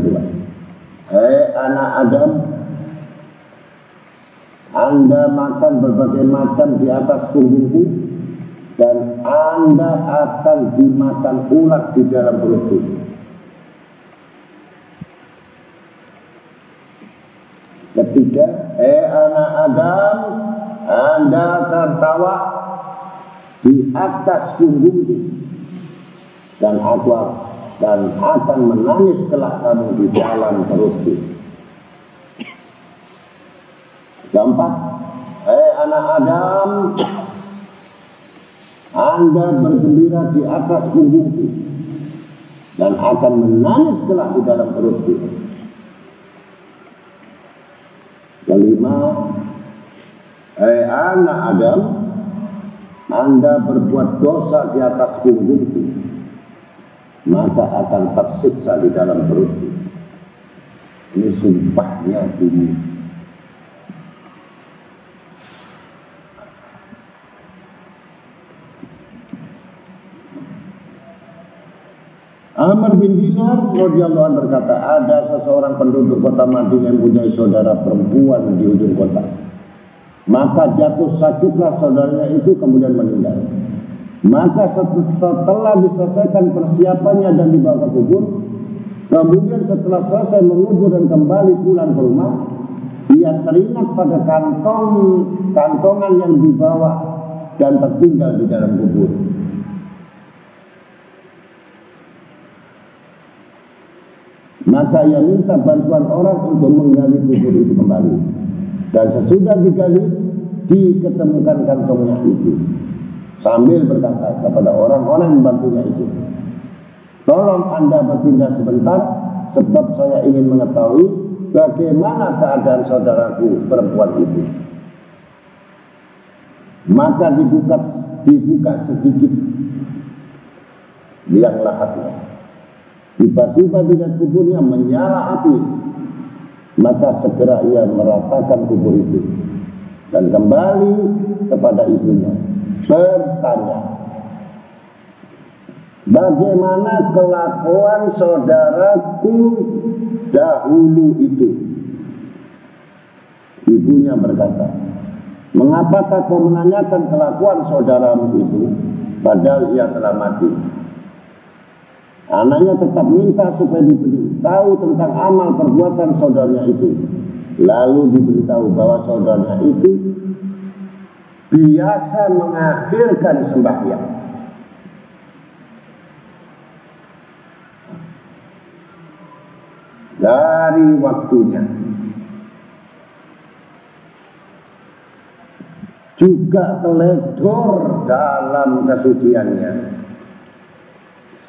kedua, hei anak Adam, Anda makan berbagai macam di atas punggungku, dan Anda akan dimakan ulat di dalam perutku. Ketiga, hei anak Adam, Anda tertawa di atas punggungku, dan aku akan menangis kelak kamu di dalam perutku. Keempat, hei anak Adam, Anda bergembira di atas punggungku, dan akan menangis kelak di dalam perutku. Kelima, hei anak Adam, Anda berbuat dosa di atas punggungku, maka akan tersiksa di dalam perutku. Ini sumpahnya bumi. Amr bin Dinar radhiyallahu anhu berkata, ada seseorang penduduk kota Madinah yang punya saudara perempuan di ujung kota. Maka jatuh sakitlah saudaranya itu, kemudian meninggal. Maka setelah diselesaikan persiapannya dan dibawa ke kubur, kemudian setelah selesai mengubur dan kembali pulang ke rumah, ia teringat pada kantongan yang dibawa dan tertinggal di dalam kubur. Maka ia minta bantuan orang untuk menggali kubur itu kembali. Dan sesudah digali, diketemukan kantongnya itu. Sambil berkata kepada orang-orang yang membantunya itu, tolong Anda berpindah sebentar, sebab saya ingin mengetahui bagaimana keadaan saudaraku perempuan itu. Maka dibuka sedikit liang lahatnya. Tiba-tiba di dekat kuburnya menyala api. Maka segera ia meratakan kubur itu dan kembali kepada ibunya, bertanya, bagaimana kelakuan saudaraku dahulu itu? Ibunya berkata, mengapakah kau menanyakan kelakuan saudaramu itu, padahal ia telah mati? Anaknya tetap minta supaya diberitahu tentang amal perbuatan saudaranya itu. Lalu diberitahu bahwa saudaranya itu biasa mengakhirkan sembahyang. Dari waktunya. Juga teledor dalam kesuciannya.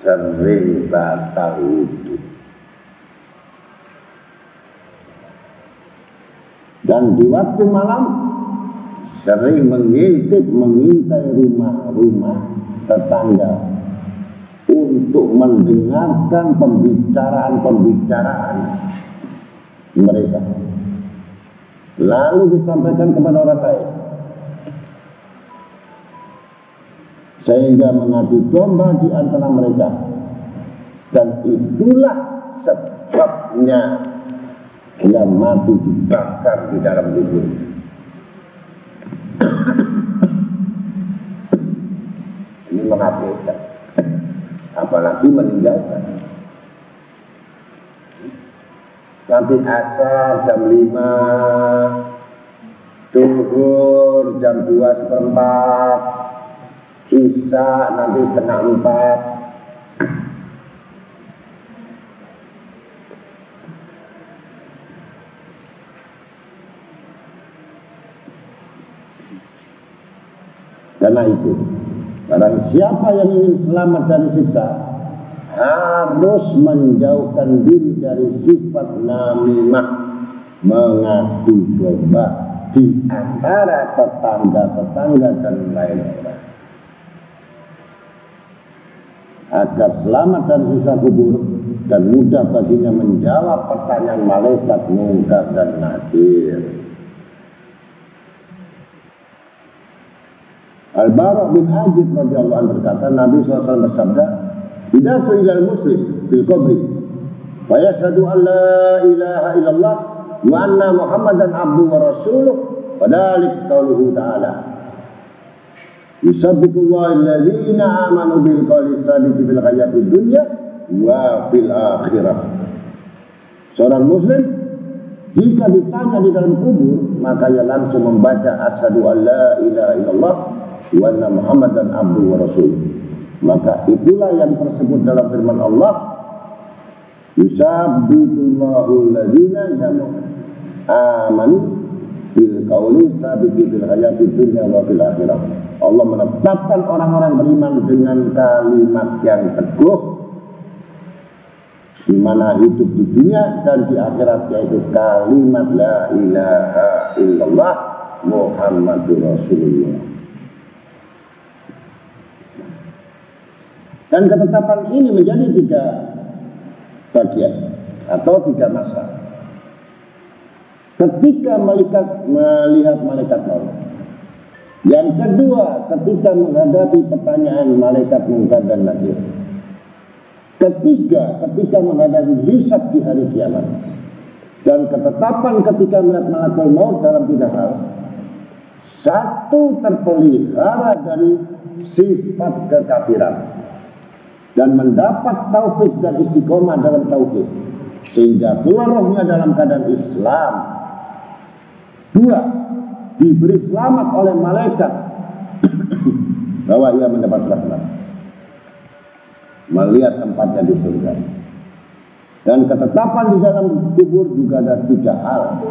Sering batal wudhu. Dan di waktu malam sering mengintai rumah-rumah tetangga untuk mendengarkan pembicaraan mereka, lalu disampaikan kepada orang lain, sehingga mengadu domba di antara mereka. Dan itulah sebabnya ia mati dibakar di dalam kubur. Ini mengabaikan, apalagi meninggalkan. Nanti asar jam 5, duhur jam 2:15, Isya nanti 3:30. Karena itu, barang siapa yang ingin selamat dari siksa, harus menjauhkan diri dari sifat namimah, mengadu domba di antara tetangga-tetangga dan lain orang. Agar selamat dari siksa kubur dan mudah baginya menjawab pertanyaan malaikat Munkar dan Nakir. Al-Bara' bin Azib radhiyallahu anhu berkata, Nabi SAW bersabda, "Idza su'ila al-muslim bil qabri wa yashhadu an la ilaha illallah wa anna Muhammadan abduhu wa rasuluh, wa dzalika qauluhu ta'ala yusabbiqullahu alladziina aamanu bil qawli tsabiti fil hayatid dunya wa fil akhirah. Seorang muslim jika ditanya di dalam kubur, maka ia langsung membaca asyhadu an la ilaha illallah wa anna Muhammadan abduhu wa rasuluh. Maka itulah yang tersebut dalam firman Allah, yusabbitullahu alladziina amanu bil qawli tsabiti fil hayatid dunya wa fil akhirah. Allah menetapkan orang-orang beriman dengan kalimat yang teguh di mana hidup di dunia dan di akhirat, yaitu kalimat la ilaha illallah Muhammadur Rasulullah. Dan ketetapan ini menjadi 3 bagian atau 3 masa. Ketika melihat malaikat maut. Yang kedua, ketika menghadapi pertanyaan malaikat Munkar dan Nakir. Ketiga, ketika menghadapi hisab di hari kiamat. Dan ketetapan ketika melihat malakul maut dalam 3 hal. 1, terpelihara dari sifat kekafiran dan mendapat taufik dan istiqomah dalam tauhid sehingga keluar rohnya dalam keadaan Islam. 2, diberi selamat oleh malaikat bahwa ia mendapat rahmat, melihat tempatnya di surga. Dan ketetapan di dalam kubur juga ada 3 hal.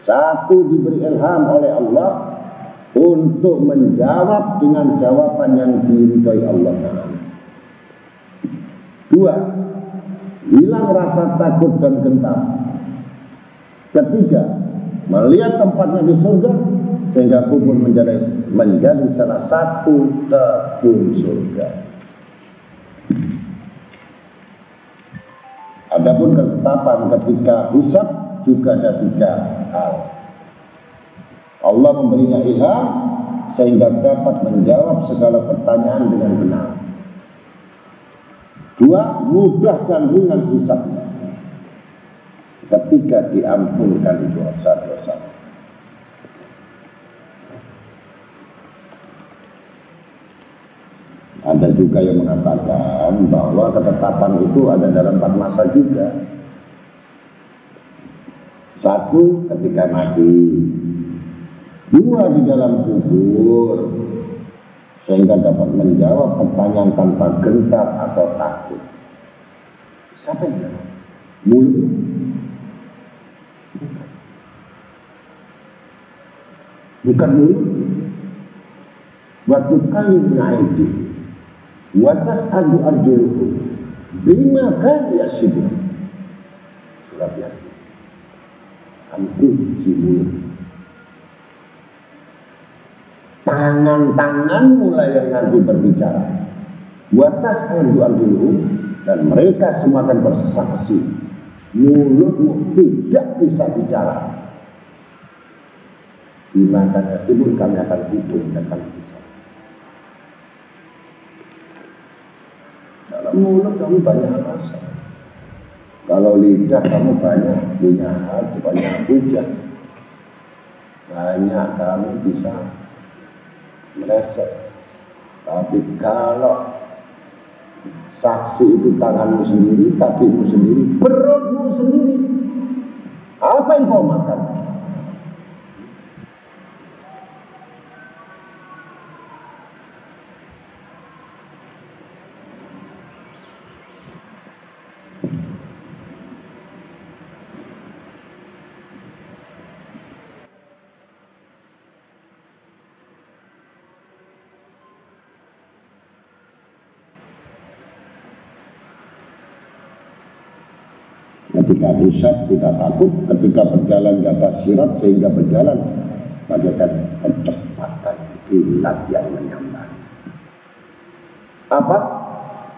1, diberi ilham oleh Allah untuk menjawab dengan jawaban yang diridhoi Allah. 2, hilang rasa takut dan gentar. 3, melihat tempatnya di surga sehingga kubur menjadi salah satu kebun surga. Adapun ketetapan ketika hisab juga ada 3 hal. Allah memberinya ilham sehingga dapat menjawab segala pertanyaan dengan benar. 2, mudah dan ringan hisabnya ketika diampunkan dosa-dosa. Ada juga yang mengatakan bahwa ketetapan itu ada dalam 4 masa juga. 1, ketika mati. 2, di dalam kubur sehingga dapat menjawab pertanyaan tanpa gentar atau takut. Siapa yang jawab? Mulut? Bukan mulut. Waktu kali naidi watas adu arjuluhu bima kan yasibu. Surat Yasin. Aku uji mulut. Tangan-tangan mulai yang nanti berbicara. Watas adu arjuluhu, dan mereka semua akan bersaksi. Mulutmu tidak bisa bicara. Dimakannya sibuk kami akan hitung dan kami bisa. Dalam mulut kamu banyak rasa. Kalau lidah kamu banyak punya hati, banyak hujah. Banyak kamu bisa meleset. Tapi kalau saksi itu tanganmu sendiri, kakimu sendiri, perutmu sendiri, apa yang kau makan? Ketika hisab tidak takut, ketika berjalan di atas sirat sehingga berjalan bagaikan kecepatan kilat yang menyambar. Apa?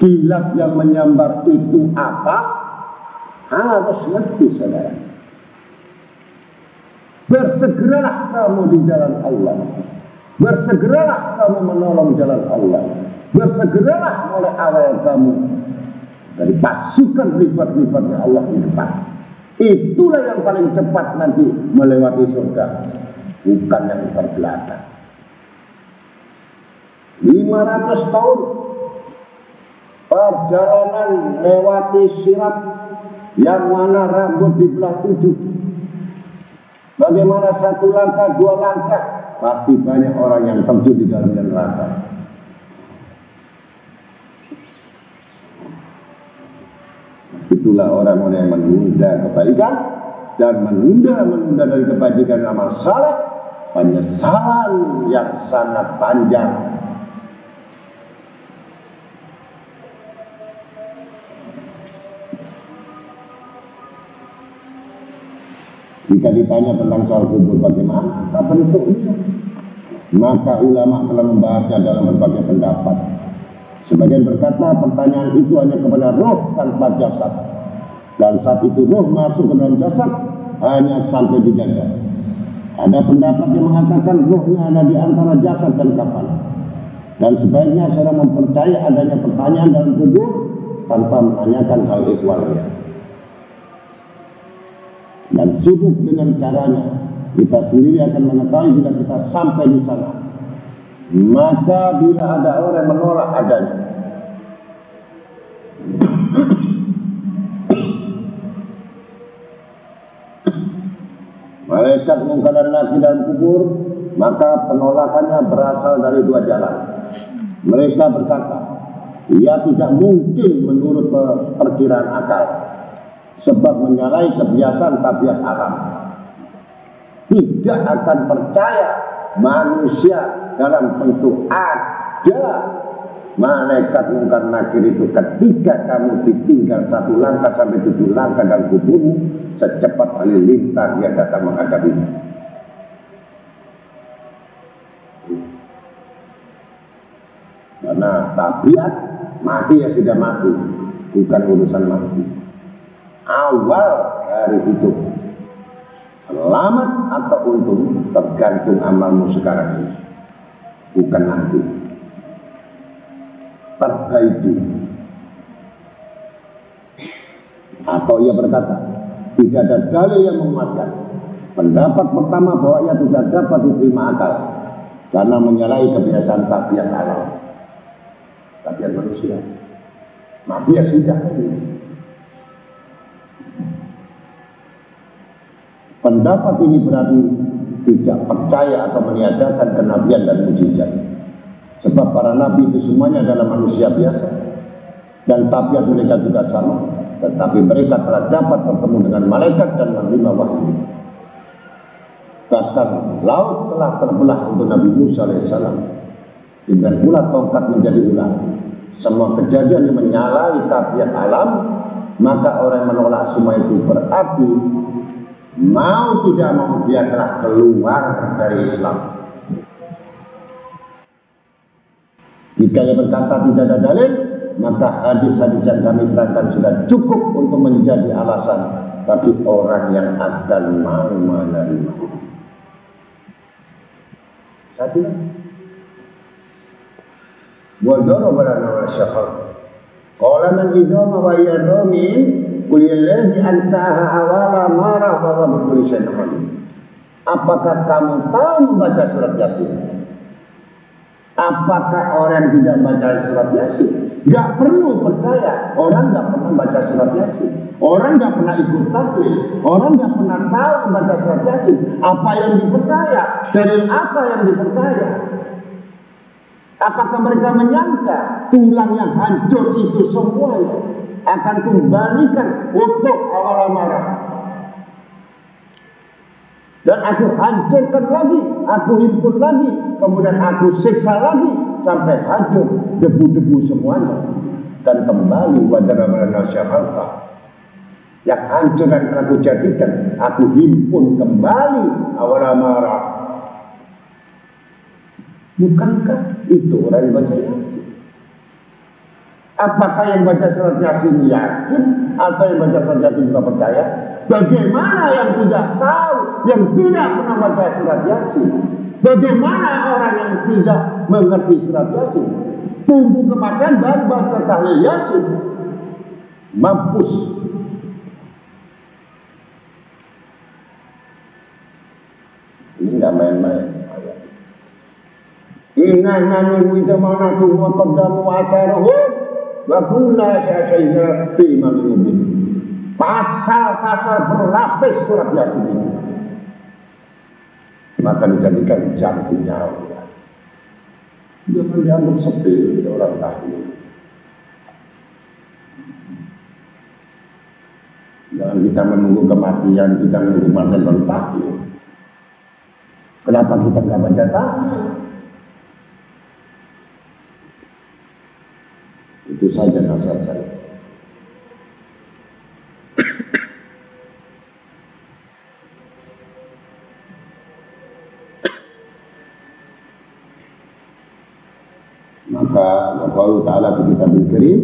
Kilat yang menyambar itu apa? Harus ngerti saudara. Bersegeralah kamu di jalan Allah. Bersegeralah kamu menolong jalan Allah. Bersegeralah mulai awal kamu dari pasukan lipat-lipatnya Allah di depan. Itulah yang paling cepat nanti melewati surga, bukan yang terbelakang. 500 tahun perjalanan lewati sirat yang mana rambut dibelah 7. Bagaimana 1 langkah, 2 langkah, pasti banyak orang yang terjun di dalam neraka. Itulah orang-orang yang menunda kebaikan dan menunda dari kebajikan amal saleh, penyesalan yang sangat panjang. Jika ditanya tentang soal kubur bagaimana bentuknya, maka ulama telah membahasnya dalam berbagai pendapat. Sebagian berkata pertanyaan itu hanya kepada roh tanpa jasad, dan saat itu roh masuk ke dalam jasad hanya sampai di dada. Ada pendapat yang mengatakan rohnya ada di antara jasad dan kafan, dan sebaiknya seorang mempercayai adanya pertanyaan dalam kubur tanpa menanyakan hal ihwalnya dan sibuk dengan caranya. Kita sendiri akan mengetahui bila kita sampai di sana. Maka bila ada orang menolak adanya, malaikat mungkar dan nakir dalam kubur, maka penolakannya berasal dari 2 jalan. Mereka berkata, ia tidak mungkin menurut perkiraan akal, sebab menyalahi kebiasaan tabiat alam. Tidak akan percaya manusia dalam bentuk ada malaikat mungkar nakir itu ketika kamu ditinggal 1 langkah sampai 7 langkah dalam kuburmu, secepat halilintar dia datang menghadapimu. Karena tabiat mati ya sudah mati, bukan urusan mati. Awal dari hidup, selamat atau untung tergantung amalmu sekarang ini, bukan nanti. Perbaiki. Atau ia berkata, tidak ada dalil yang menguatkan pendapat pertama bahwa ia tidak dapat diterima akal karena menyalahi kebiasaan tabiat alam, tabiat manusia. Mati ya sudah. Pendapat ini berarti tidak percaya atau meniadakan kenabian dan mujizat. Sebab para nabi itu semuanya adalah manusia biasa dan tabiat mereka juga sama, tetapi mereka telah dapat bertemu dengan malaikat dan menerima wahyu. Bahkan laut telah terbelah untuk Nabi Musa alaihissalam, dengan pula tongkat menjadi ular. Semua kejadian yang menyalahi tabiat alam, maka orang yang menolak semua itu berarti mau tidak mau dia telah keluar dari Islam. Jika dia berkata tidak ada dalil, maka hadis-hadis yang kami terangkan sudah cukup untuk menjadi alasan bagi orang yang akan mau menerima. Satu, wadoro balana syafal. Qala man idama wa yarmin kulilladhi ansaha awala marah bahwa berkulli syai'in. Apakah kamu tahu membaca surat Yasin? Apakah orang tidak baca surat Yasin? Gak perlu percaya. Orang gak pernah baca surat Yasin. Orang gak pernah ikut tahlil. Orang gak pernah tahu membaca surat Yasin. Apa yang dipercaya? Dari apa yang dipercaya? Apakah mereka menyangka tulang yang hancur itu semuanya akan kembalikan utuh awal amarah? Dan aku hancurkan lagi, aku himpun lagi, kemudian aku siksa lagi sampai hancur debu-debu semuanya dan kembali wadarabana syafalka. Yang hancur dan aku jadikan, aku himpun kembali awal amarah. Bukankah itu orang yang baca Yasin? Apakah yang baca surat Yasin yakin atau yang baca surat Yasin juga percaya? Bagaimana yang tidak tahu, yang tidak pernah baca surat Yasin? Bagaimana orang yang tidak mengerti surat Yasin? Tunggu kematian baru baca tahlil Yasin. mampus. Ini nggak main-main. Inna nani wujamana tu muqaddamu asaruhu wa kullu syai'in fi imamin mubin. Pasal-pasal berlapis surat Yasin ini, maka dijadikan jantung nyawa. Jangan dianggap sepele orang tahun. Jangan kita menunggu kematian, kita menunggu kematian baru tahun. Kenapa kita nggak baca tahun? Itu saja nasihat saya. Maka Allah Ta'ala fi Kitabil Karim,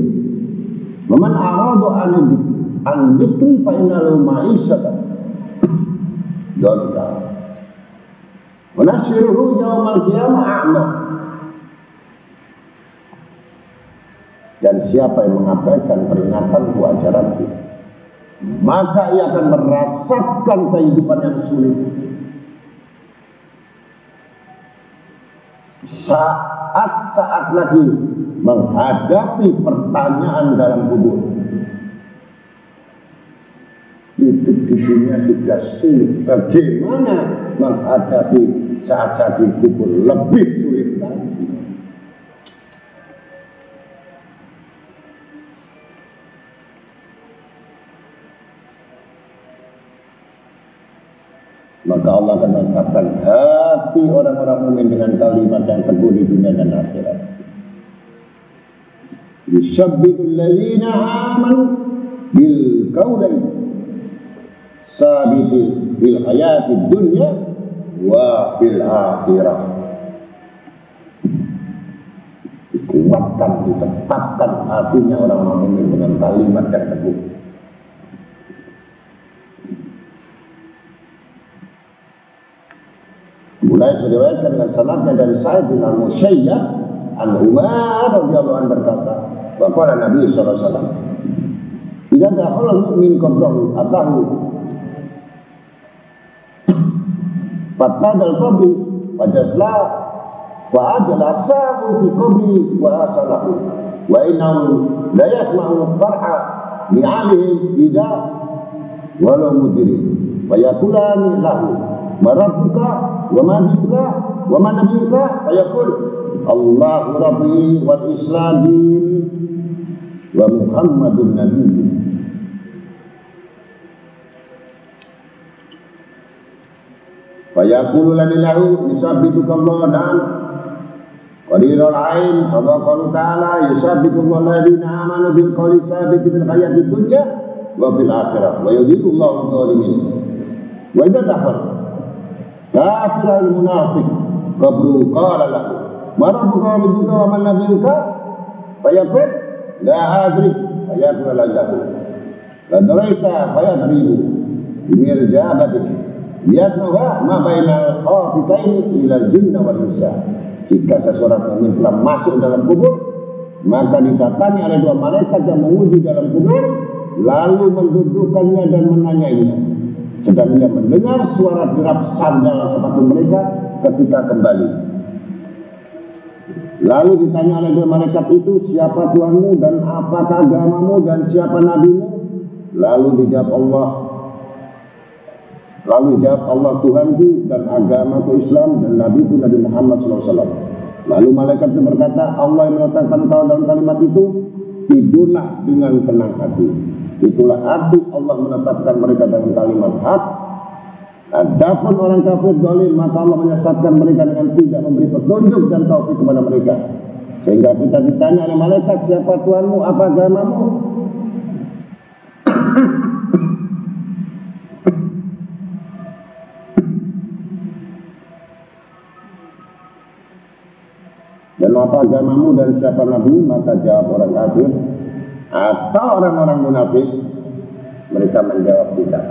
"Man a'rada an dzikri fa inna lahu ma'isyatan dhanka wa nahsyuruhu yaumal qiyamah a'ma." Dan siapa yang mengabaikan peringatanku, ajaranku, maka ia akan merasakan kehidupan yang sulit. Saat-saat lagi menghadapi pertanyaan dalam kubur. Hidup di dunia sudah sulit, bagaimana menghadapi saat-saat di kubur lebih sulit lagi. Maka Allah akan mantapkan hati orang-orang mukmin dengan kalimat yang teguh di dunia dan akhirat. Yusabbitul ladzina amanu bil qawli sabiti bil hayatid dunya wa fil akhirah. Dikuatkan, ditetapkan hatinya orang-orang mukmin dengan kalimat yang teguh. Mulai diriwayatkan dengan sanadnya dari Sa'id bin Al-Musayyab an Umar radhiyallahu anhu berkata, bahwa Nabi sallallahu alaihi wasallam, "Idza dakhala al-mu'min qabrahu atahu fatada al-qabri wajazla wa ajlasahu fi qabri wa asalahu wa innahu la yasma'u far'a bi'alihi idza walau mudiri wa yaqulani lahu marabbuka wa ma dinuka wa ma nabiyuka fayaqul Allahu rabbi wal islam wa Muhammadun nabiyyu. Fayaqulu lanilahu yusabbituka Allah dan qadirul ain wa qala ta'ala yusabbitu alladziina amanu bil qawli tsabit fil hayatid dunya wa fil akhirah wa yudhillu Allahu dzalimin. Wa idza dakhal kafir al-munafiq qabru qala lahu ma rabbuka wa dinuka wa man nabiyuka fayaqul la adri fayaqul lahu la daraita fayadribu bimirjabatik yasnawa ma bainal khafitaini ila al-jinna wal insa. Jika seseorang mukmin telah masuk dalam kubur, maka didatangi oleh dua malaikat yang menguji dalam kubur, lalu mendudukkannya dan menanyainya. Sedang ia mendengar suara derap sandal sepatu mereka ketika kembali. Lalu ditanya oleh dua malaikat itu, siapa Tuhanmu dan apakah agamamu dan siapa nabimu? Lalu dijawab Allah, Tuhanku dan agamaku Islam dan nabiku Nabi Muhammad SAW. Lalu malaikat itu berkata, Allah yang meletakkan kau dalam kalimat itu, tidurlah dengan tenang hati. Itulah arti Allah menetapkan mereka dalam kalimat hak. Adapun orang kafir zalim, maka Allah menyesatkan mereka dengan tidak memberi petunjuk dan taufik kepada mereka. Sehingga kita ditanya oleh malaikat, siapa Tuhanmu, apa agamamu? Dan apa agamamu dan siapa nabi? Maka jawab orang kafir atau orang-orang munafik, mereka menjawab tidak.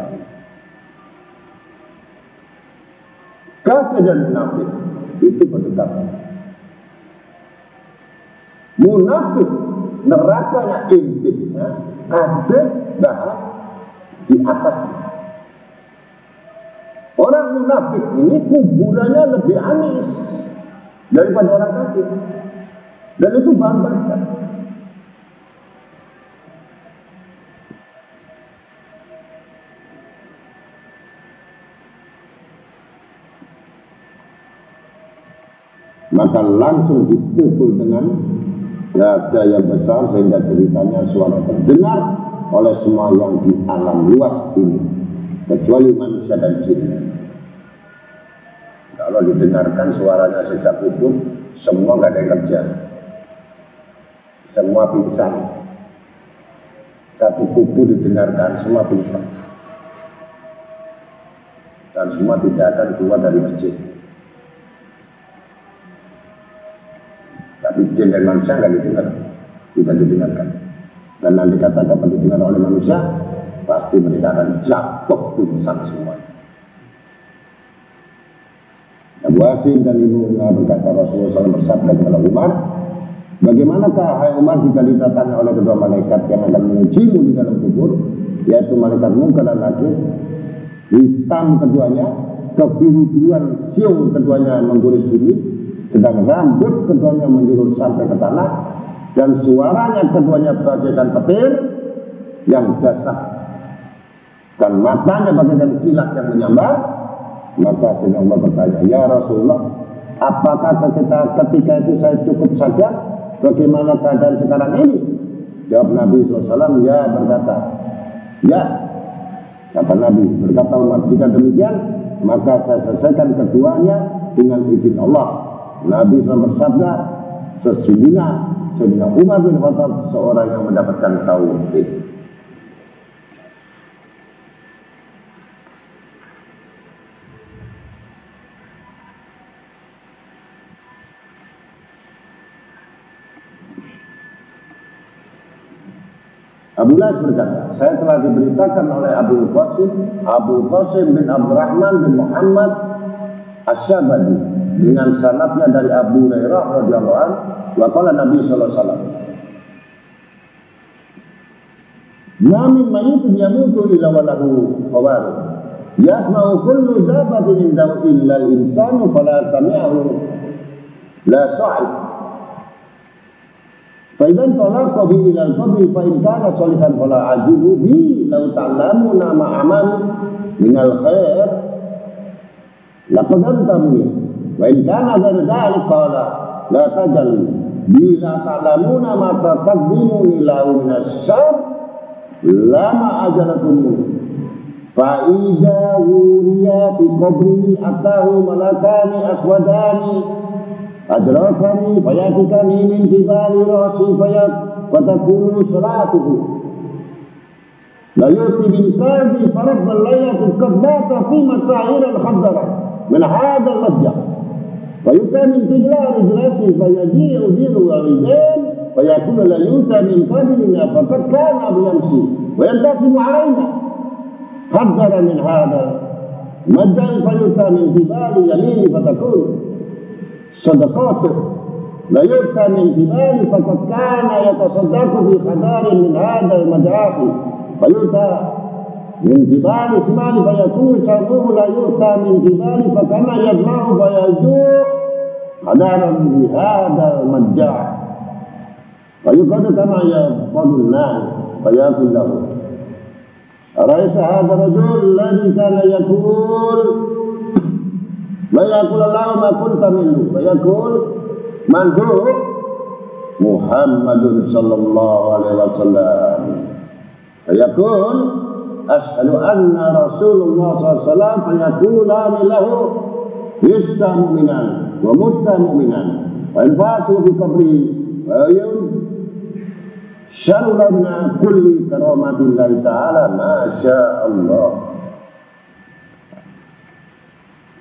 Kafir dan munafik itu berdekatan. Munafik nerakanya intinya kabeh bahan di atasnya. Orang munafik ini kuburannya lebih anis daripada orang kafir, dan itu bahan bakar. Maka langsung dipukul dengan nada yang besar sehingga ceritanya suara terdengar oleh semua yang di alam luas ini, kecuali manusia dan jin. Kalau didengarkan suaranya sejak itu, semua gak ada yang kerja, semua pingsan. Satu kubu didengarkan, semua pingsan, dan semua tidak akan keluar dari masjid. Tapi jin dan manusia nggak didengar, tidak didengarkan. Dan nanti kata dapat didengar oleh manusia, pasti mereka akan jatuh pingsan semuanya. Abu Hasim dan Ibu berkata, Rasulullah SAW bersabda kepada Umar, bagaimanakah hai Umar jika didatangi oleh kedua malaikat yang akan mengujimu di dalam kubur, yaitu malaikat Munkar dan Nakir, hitam keduanya, kebiru-biruan siung keduanya mengguris bumi, sedang rambut keduanya menjulur sampai ke tanah, dan suaranya keduanya bagaikan petir yang dasar, dan matanya bagaikan kilat yang menyambar. Maka Sayyidina Umar bertanya, ya Rasulullah, apakah ketika itu saya cukup sadar? Bagaimana keadaan sekarang ini? Jawab Nabi SAW, ya, berkata, ya, kata Nabi. Berkata Umar, jika demikian, maka saya selesaikan keduanya dengan izin Allah. Nabi SAW bersabda, sesungguhnya Sayyidina Umar bin Khattab seorang yang mendapatkan tauhid. Abu Las berkata, saya telah diberitakan oleh Abu Qasim bin Abdurrahman bin Muhammad Asy-Syabadi dengan sanadnya dari Abu Hurairah radhiyallahu anhu, wa qala Nabi sallallahu alaihi wasallam, ma min mayyitin yamutu illa wa lahu khabar yasma'u kullu dabatin indahu illa al-insanu fala sami'ahu la sa'id. Faidan tolak kobi ilal kobi fa'inkana solihan fala ajibu bi lau ta'lamu nama amal minal khair laqadan tamni wa'inkana dari dalik qala la tajal bila ta'lamu nama tataqdimu nilau minas syar lama ajalakum fa'ida wuriya fi qabri atahu malakani aswadani adrakani fayatikani min jibali rasi fatakulu salatuhu la yuti min qalbi farab al-laylati qadbata fi masair al-khaddara min hadha al-madja fayuta min tijlar ijlasi fayaji'u biru walidain fayakulu la yuta min qablina faqad kana biyamsi wayantasimu alayna haddara min hadha madja fayuta min jibali yamini fatakulu sadaqatuh la yu'ta min jibali faqad kana yatasaddaqu bi qadarin min hadzal mad'afi fa yu'ta min jibali simali fa yakunu sharruhu la yu'ta min jibali fa kana yadma'u fa yaju' qadaran bi hadzal mad'ah fa yuqadu kama yaqulu an fa yaqul lahu araita hadha rajul alladhi kana yaqul wa yaqul Allahu ma kunta minhu wa yaqul man hu Muhammadun sallallahu alaihi wasallam wa yaqul ashhadu anna Rasulullah sallallahu alaihi wasallam fa yaqulani lahu yasta mu'minan wa mutta mu'minan wa infasu fi qabri wa yum syarra min kulli karamatillah ta'ala ma sya Allah.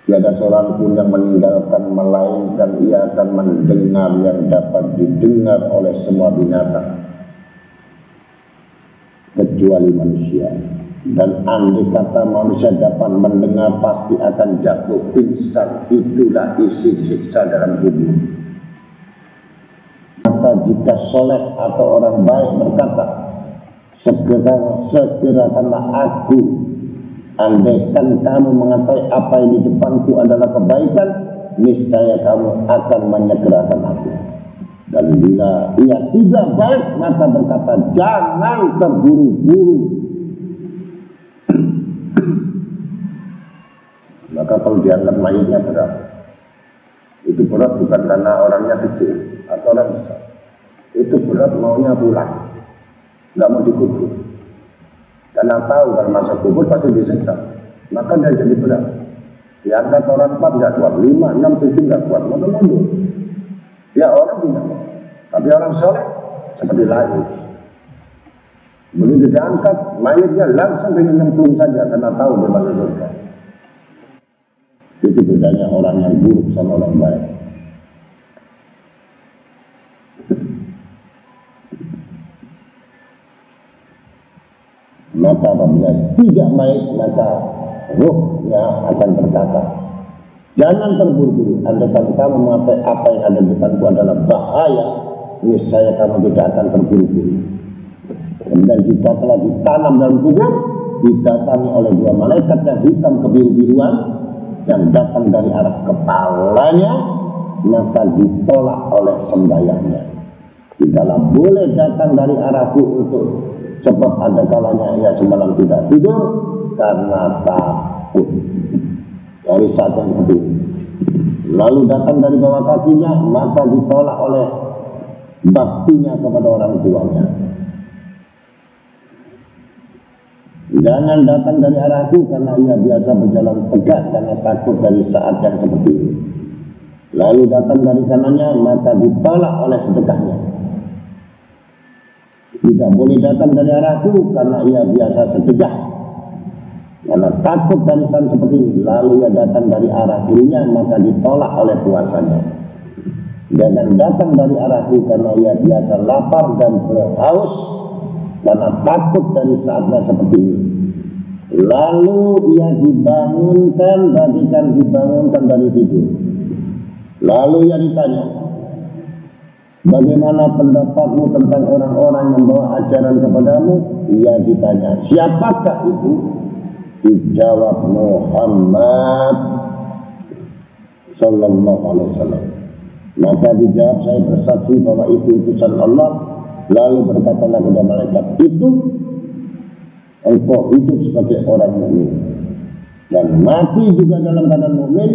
Tiada seorang pun yang meninggalkan melainkan ia akan mendengar yang dapat didengar oleh semua binatang kecuali manusia. Dan andai kata manusia dapat mendengar pasti akan jatuh pingsan. Itulah isi siksa dalam kubur. Maka jika soleh atau orang baik berkata, segerakanlah aku. Andaikan kamu mengetahui apa yang di depanku adalah kebaikan, niscaya kamu akan menyegerakan aku. Dan bila ia tidak baik, maka berkata, jangan terburu-buru. Maka kalau dianggap mayitnya berat, itu berat bukan karena orangnya kecil atau orang besar. Itu berat maunya pulang, nggak mau dikubur. Karena tahu kalau masuk kubur pasti disiksa, maka dia jadi berat. Diangkat orang 4 nggak kuat, 5, 6, 7 nggak kuat, maka mundur. Ya orang tidak mau. Tapi orang soleh seperti lain. Begitu diangkat, mayatnya langsung dengan nyemplung saja karena tahu dia masuk surga. Itu bedanya orang yang buruk sama orang baik. Maka apabila tidak baik, maka ruhnya akan berkata, jangan terburu-buru. Andaikan kamu mengetahui apa yang ada di depanku adalah bahaya, niscaya kamu tidak akan terburu-buru. Kemudian jika telah ditanam dalam kubur, didatangi oleh 2 malaikat yang hitam kebiru-biruan yang datang dari arah kepalanya, maka ditolak oleh sembahyangnya. Tidaklah boleh datang dari arahku untuk sebab ada kalanya ia semalam tidak tidur karena takut. Dari saat yang seperti ini. Lalu datang dari bawah kakinya, maka ditolak oleh baktinya kepada orang tuanya. Jangan datang dari arahku karena ia biasa berjalan tegak karena takut dari saat yang seperti ini. Lalu datang dari kanannya, maka ditolak oleh sedekahnya. Tidak boleh datang dari arahku karena ia biasa sedekah karena takut dari saat seperti ini. Lalu ia datang dari arah kirinya, maka ditolak oleh puasanya. Jangan datang dari arahku karena ia biasa lapar dan berhaus karena takut dari saatnya seperti ini. Lalu ia dibangunkan bagikan dibangunkan dari tidur. Lalu ia ditanya, bagaimana pendapatmu tentang orang-orang yang membawa ajaran kepadamu? Ia ditanya, siapakah itu? Dijawab, Muhammad sallallahu alaihi wasallam. Maka dijawab, saya bersaksi bahwa itu utusan Allah. Lalu berkatalah kepada malaikat itu, engkau hidup sebagai orang mukmin dan mati juga dalam keadaan mukmin,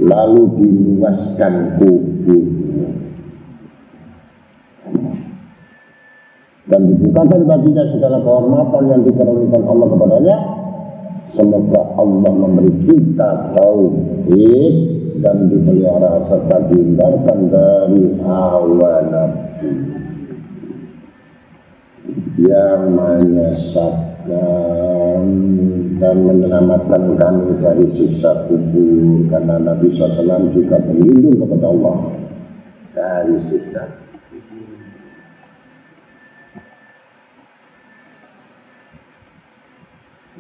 lalu diluaskan kuburmu dan dibukakan baginya segala kehormatan yang dikaruniakan Allah kepadanya. Semoga Allah memberi kita tauhid dan dipelihara serta dihindarkan dari hawa nafsu yang menyesatkan dan menyelamatkan kami dari siksa kubur, karena Nabi SAW juga berlindung kepada Allah dari siksa.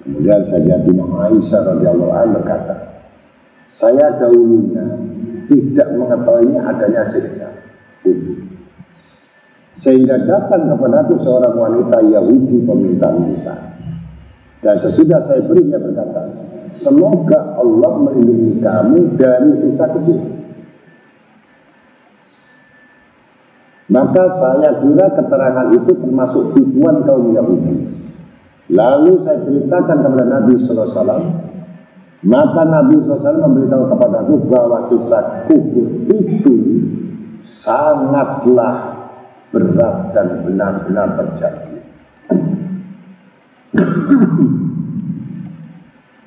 Kemudian Sayyidatina Aisyah radhiyallahu anha berkata, saya dahulunya tidak mengetahui adanya siksa kubur, sehingga datang kepada aku seorang wanita Yahudi peminta-minta, dan sesudah saya beri, dia berkata, semoga Allah melindungi kamu dari siksa kubur. Maka saya kira keterangan itu termasuk tipuan kaum Yahudi. Lalu saya ceritakan kepada Nabi SAW, maka Nabi SAW memberitahu kepada aku bahwa siksa kubur itu sangatlah berat dan benar-benar terjadi.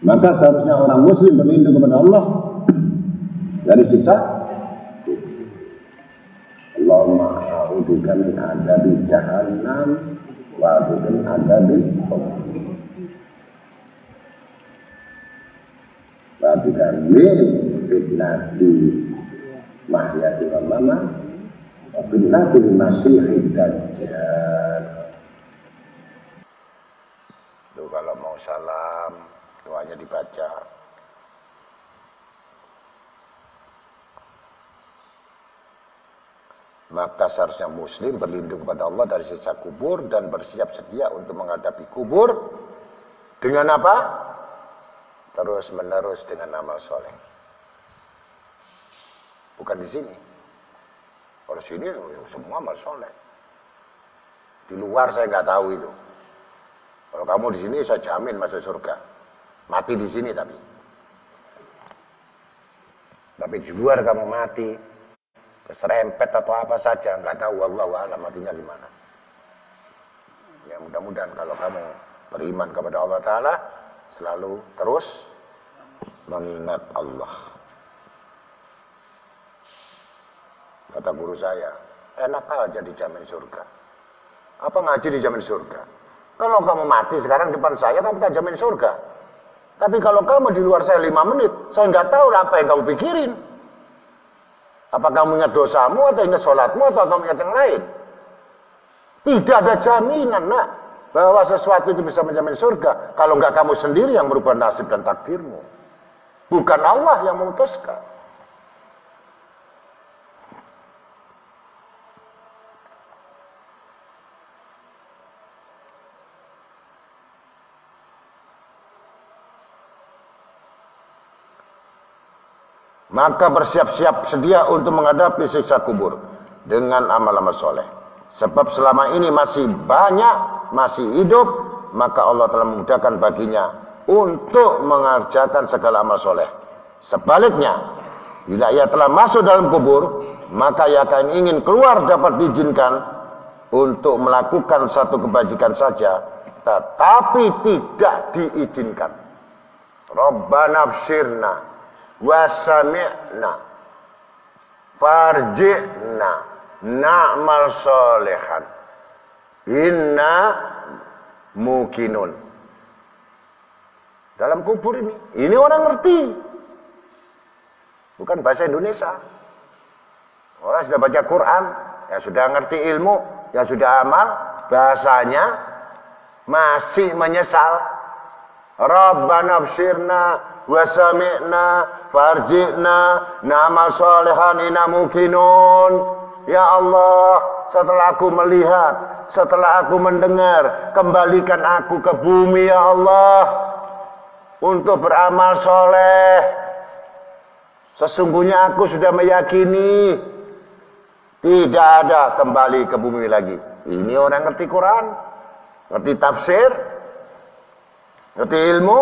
Maka seharusnya orang muslim berlindung kepada Allah dari siksa kubur. Allahumma a'udzubika min adzabi jahannam wa a'udzubika min adzabil qabr. Wa a'udzubika min fitnati mahyati wa mamat wa fitnatil masiihid dajjal. Tuh kalau mau salam doanya dibaca. Maka seharusnya muslim berlindung kepada Allah dari siksa kubur dan bersiap sedia untuk menghadapi kubur dengan apa? Terus menerus dengan amal soleh. Bukan di sini. Kalau sini semua amal soleh. Di luar saya nggak tahu itu. Kalau kamu di sini saya jamin masuk surga. Mati di sini tapi. Tapi di luar kamu mati, keserempet atau apa saja, nggak tahu wallahu a'lam matinya di mana. Ya mudah-mudahan kalau kamu beriman kepada Allah Ta'ala, selalu terus mengingat Allah. Kata guru saya, enak aja dijamin surga. Apa ngaji dijamin surga? Kalau kamu mati sekarang depan saya, kamu tak jamin surga. Tapi kalau kamu di luar saya 5 menit, saya nggak tahu apa yang kamu pikirin. Apa kamu ingat dosamu atau ingat sholatmu atau kamu ingat yang lain? Tidak ada jaminan nak, bahwa sesuatu itu bisa menjamin surga. Kalau nggak kamu sendiri yang merubah nasib dan takdirmu. Bukan Allah yang memutuskan. Maka bersiap-siap sedia untuk menghadapi siksa kubur dengan amal-amal soleh. Sebab selama ini masih banyak, masih hidup, maka Allah telah memudahkan baginya untuk mengerjakan segala amal soleh. Sebaliknya, bila ia telah masuk dalam kubur, maka ia akan ingin keluar dapat diizinkan untuk melakukan satu kebajikan saja, tetapi tidak diizinkan. Rabbana bsirna wasami'na farji'na na'mal solehan inna mukinun. Dalam kubur ini orang ngerti, bukan bahasa Indonesia. Orang sudah baca Quran, yang sudah ngerti ilmu, yang sudah amal, bahasanya masih menyesal. Rabbana bsirna wasami'na farji'na na'mal solehan inna mukinun. Ya Allah, setelah aku melihat, setelah aku mendengar, kembalikan aku ke bumi ya Allah untuk beramal soleh. Sesungguhnya aku sudah meyakini tidak ada kembali ke bumi lagi. Ini orang ngerti Quran, ngerti tafsir, ngerti ilmu.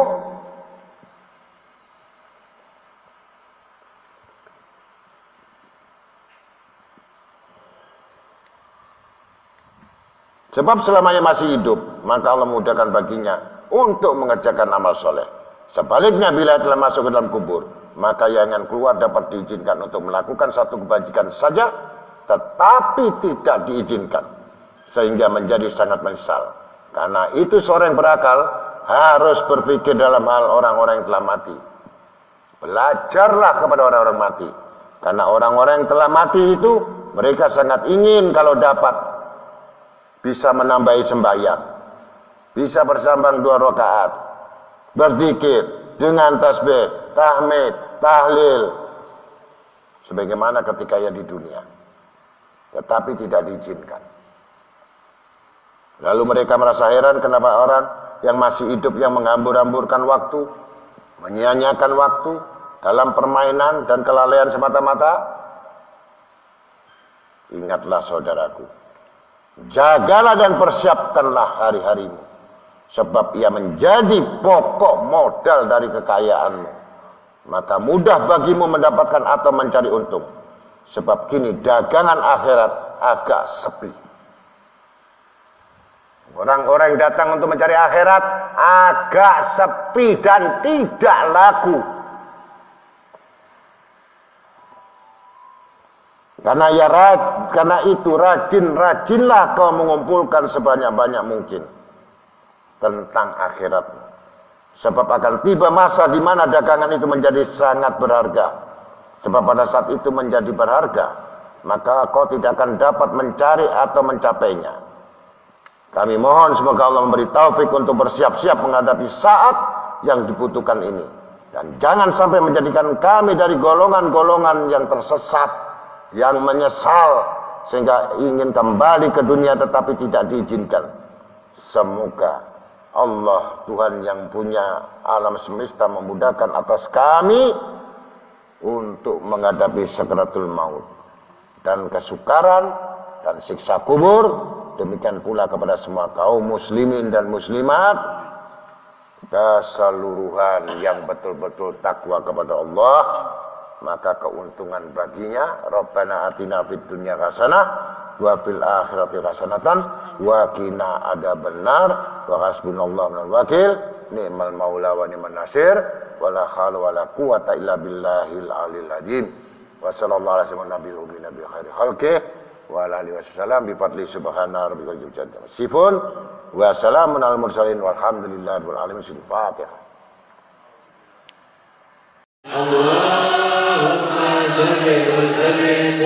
Sebab selamanya masih hidup, maka Allah memudahkan baginya untuk mengerjakan amal soleh. Sebaliknya bila telah masuk ke dalam kubur, maka yang akan keluar dapat diizinkan untuk melakukan satu kebajikan saja, tetapi tidak diizinkan, sehingga menjadi sangat menyesal. Karena itu seorang yang berakal harus berpikir dalam hal orang-orang yang telah mati. Belajarlah kepada orang-orang mati, karena orang-orang yang telah mati itu mereka sangat ingin kalau dapat bisa menambahi sembahyang, bisa bersambang 2 rakaat, berzikir dengan tasbih, tahmid, tahlil, sebagaimana ketika ia di dunia, tetapi tidak diizinkan. Lalu mereka merasa heran kenapa orang yang masih hidup yang menghambur-hamburkan waktu, menyia-nyiakan waktu dalam permainan dan kelalaian semata-mata. Ingatlah saudaraku, jagalah dan persiapkanlah hari-harimu, sebab ia menjadi pokok modal dari kekayaanmu. Maka mudah bagimu mendapatkan atau mencari untung, sebab kini dagangan akhirat agak sepi. Orang-orang yang datang untuk mencari akhirat agak sepi dan tidak laku. Karena itu rajinlah kau mengumpulkan sebanyak-banyak mungkin tentang akhirat. Sebab akan tiba masa di mana dagangan itu menjadi sangat berharga. Sebab pada saat itu menjadi berharga, maka kau tidak akan dapat mencari atau mencapainya. Kami mohon semoga Allah memberi taufik untuk bersiap-siap menghadapi saat yang dibutuhkan ini. Dan jangan sampai menjadikan kami dari golongan-golongan yang tersesat, yang menyesal sehingga ingin kembali ke dunia tetapi tidak diizinkan. Semoga Allah Tuhan yang punya alam semesta memudahkan atas kami untuk menghadapi sakaratul maut dan kesukaran dan siksa kubur. Demikian pula kepada semua kaum muslimin dan muslimat keseluruhan yang betul-betul takwa kepada Allah, maka keuntungan baginya. Rabbana atina fid dunya hasanah wa fil akhirati hasanatan wa qina adzabannar wa hasbunallahu wa ni'mal wakil ni'mal maula wa ni'man nasir wala haula wala quwata illa billahil aliyil azim. Wa sallallahu alaihi wa sallam nabi khairi khalqi wa ala alihi wasallam bi fadli subhana rabbika rabbil sifun wa salamun alal mursalin walhamdulillahi rabbil alamin. Al-Fatihah. Allahumma salli wa sallim